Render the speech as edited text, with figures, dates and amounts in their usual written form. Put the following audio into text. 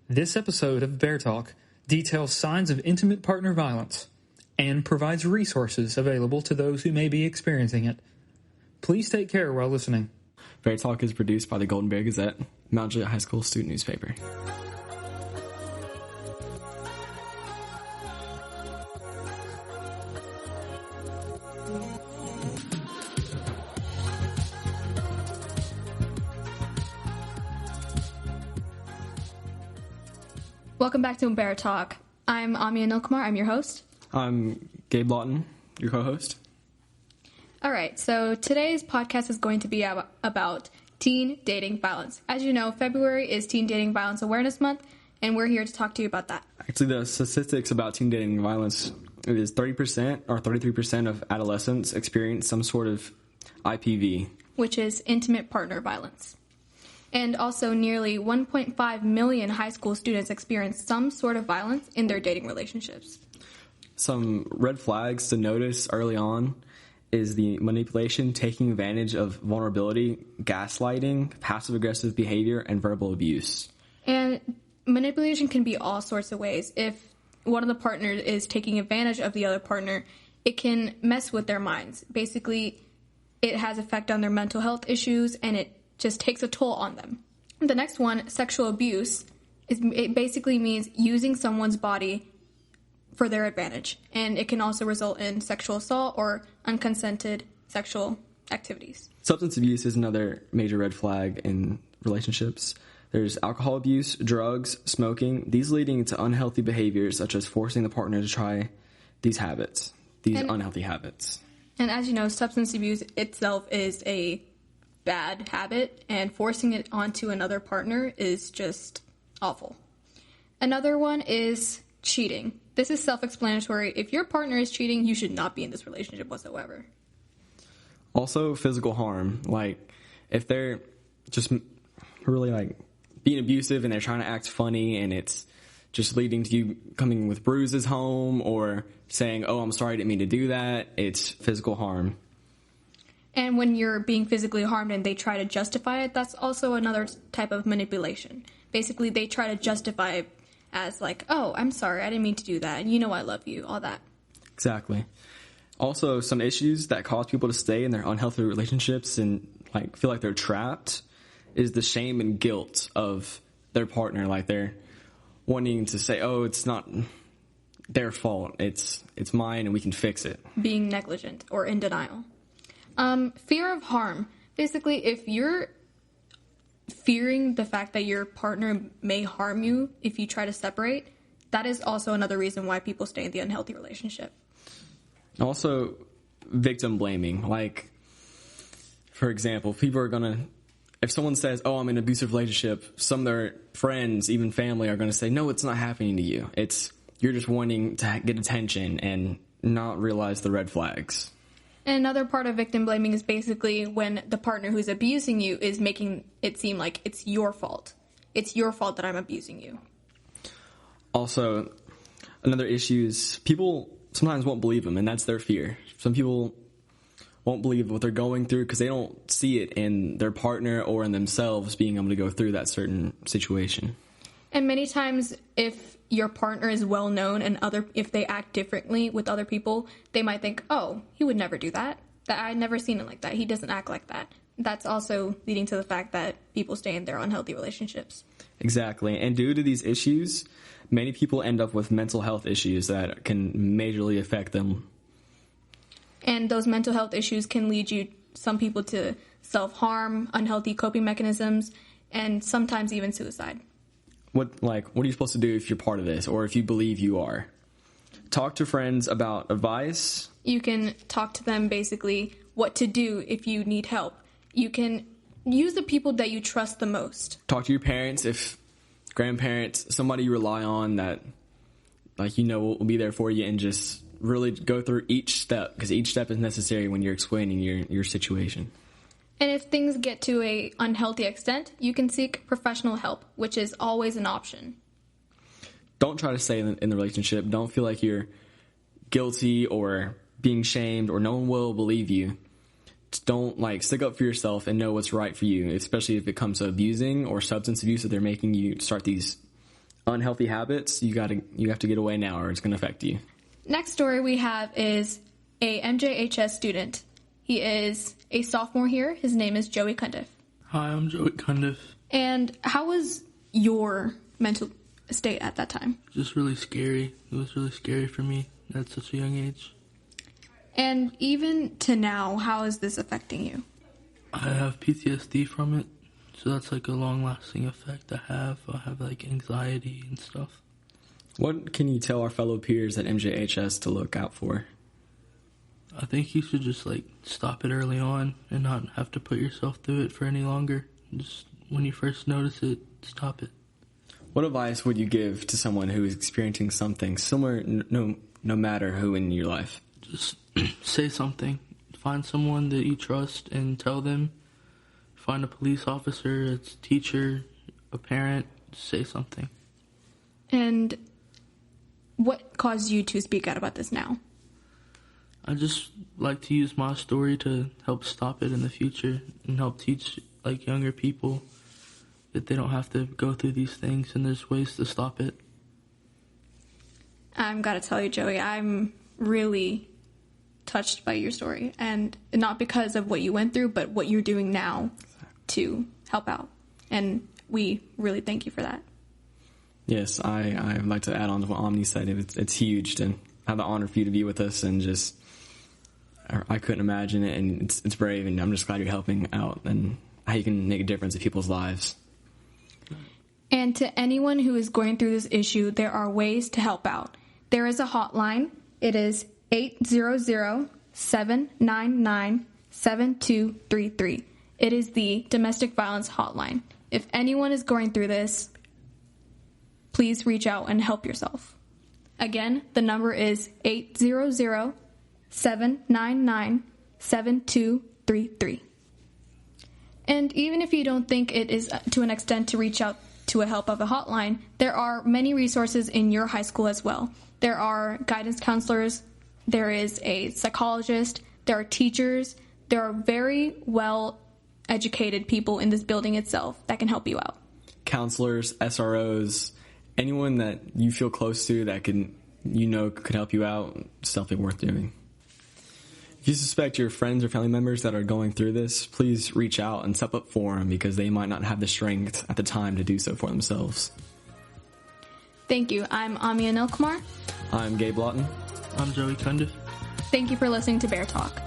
This episode of Bear Talk details signs of intimate partner violence and provides resources available to those who may be experiencing it. Please take care while listening. Bear Talk is produced by the Golden Bear Gazette, Mount Juliet High School student newspaper. Welcome back to Bear Talk. I'm Anilkumar. I'm your host. I'm Gabe Lawton, your co-host. All right, so today's podcast is going to be about teen dating violence. As you know, February is Teen Dating Violence Awareness Month, and we're here to talk to you about that. Actually, the statistics about teen dating violence is 30% or 33% of adolescents experience some sort of IPV, which is intimate partner violence. And also nearly 1.5 million high school students experience some sort of violence in their dating relationships. Some red flags to notice early on is the manipulation, taking advantage of vulnerability, gaslighting, passive-aggressive behavior, and verbal abuse. And manipulation can be all sorts of ways. If one of the partners is taking advantage of the other partner, it can mess with their minds. Basically, it has effect on their mental health issues, and it just takes a toll on them. The next one, sexual abuse, it basically means using someone's body for their advantage, and it can also result in sexual assault or unconsented sexual activities. Substance abuse is another major red flag in relationships. There's alcohol abuse, drugs, smoking, these leading to unhealthy behaviors such as forcing the partner to try these unhealthy habits. And as you know, substance abuse itself is a bad habit, and forcing it onto another partner is just awful. Another one is cheating. This is self-explanatory. If your partner is cheating, you should not be in this relationship whatsoever. Also, physical harm. Like, if they're just really, being abusive and they're trying to act funny and it's just leading to you coming with bruises home or saying, oh, I'm sorry, I didn't mean to do that, it's physical harm. And when you're being physically harmed and they try to justify it, that's also another type of manipulation. Basically, they try to justify it as oh, I'm sorry, I didn't mean to do that, and you know I love you, all that. Exactly. Also, some issues that cause people to stay in their unhealthy relationships and feel like they're trapped is the shame and guilt of their partner. They're wanting to say, oh, it's not their fault, it's mine and we can fix it. Being negligent or in denial. Fear of harm. Basically, if you're fearing the fact that your partner may harm you if you try to separate, that is also another reason why people stay in the unhealthy relationship. Also, victim blaming. For example, if someone says, oh, I'm in an abusive relationship, some of their friends, even family, are going to say, no, it's not happening to you. You're just wanting to get attention and not realize the red flags. And another part of victim blaming is basically when the partner who's abusing you is making it seem like it's your fault. It's your fault that I'm abusing you. Also, another issue is people sometimes won't believe them, and that's their fear. Some people won't believe what they're going through because they don't see it in their partner or in themselves being able to go through that certain situation. And many times, if your partner is well known and if they act differently with other people, they might think, oh, he would never do that. I've never seen him like that. He doesn't act like that. That's also leading to the fact that people stay in their unhealthy relationships. Exactly. And due to these issues, many people end up with mental health issues that can majorly affect them. And those mental health issues can lead some people to self-harm, unhealthy coping mechanisms, and sometimes even suicide. What are you supposed to do if you're part of this, or if you believe you are? Talk to friends about advice. You can talk to them basically what to do if you need help. You can use the people that you trust the most. Talk to your parents, if grandparents, somebody you rely on that will be there for you, and just really go through each step, because each step is necessary when you're explaining your situation. And if things get to a unhealthy extent, you can seek professional help, which is always an option. Don't try to stay in the relationship. Don't feel like you're guilty or being shamed or no one will believe you. Just don't stick up for yourself and know what's right for you, especially if it comes to abusing or substance abuse, that they're making you start these unhealthy habits, you have to get away now or it's going to affect you. Next story we have is a MJHS student. He is a sophomore here. His name is Joey Cundiff. Hi, I'm Joey Cundiff. And how was your mental state at that time? Just really scary. It was really scary for me at such a young age. And even to now, how is this affecting you? I have PTSD from it, so that's like a long-lasting effect I have. I have like anxiety and stuff. What can you tell our fellow peers at MJHS to look out for? I think you should just like stop it early on and not have to put yourself through it for any longer. Just when you first notice it, stop it. What advice would you give to someone who is experiencing something similar, no matter who in your life? Just say something. Find someone that you trust and tell them. Find a police officer, a teacher, a parent. Say something. And what caused you to speak out about this now? I just like to use my story to help stop it in the future and help teach like younger people that they don't have to go through these things and there's ways to stop it. I'm gotta tell you, Joey, I'm really touched by your story, and not because of what you went through, but what you're doing now to help out. And we really thank you for that. Yes, I'd like to add on to what Omni said. It's huge to have the honor for you to be with us, and just I couldn't imagine it, and it's brave, and I'm just glad you're helping out and how you can make a difference in people's lives. And to anyone who is going through this issue, there are ways to help out. There is a hotline. It is 800-799-7233. It is the domestic violence hotline. If anyone is going through this, please reach out and help yourself. Again, the number is 800-799-7233. And even if you don't think it is to an extent to reach out to a help of a hotline, there are many resources in your high school as well. There are guidance counselors, there is a psychologist, there are teachers, there are very well educated people in this building itself that can help you out. Counselors, SROs, anyone that you feel close to that could help you out, it's something worth doing. If you suspect your friends or family members that are going through this, please reach out and step up for them because they might not have the strength at the time to do so for themselves. Thank you. I'm Ami Anilkumar. I'm Gabe Lawton. I'm Joey Cundiff. Thank you for listening to Bear Talk.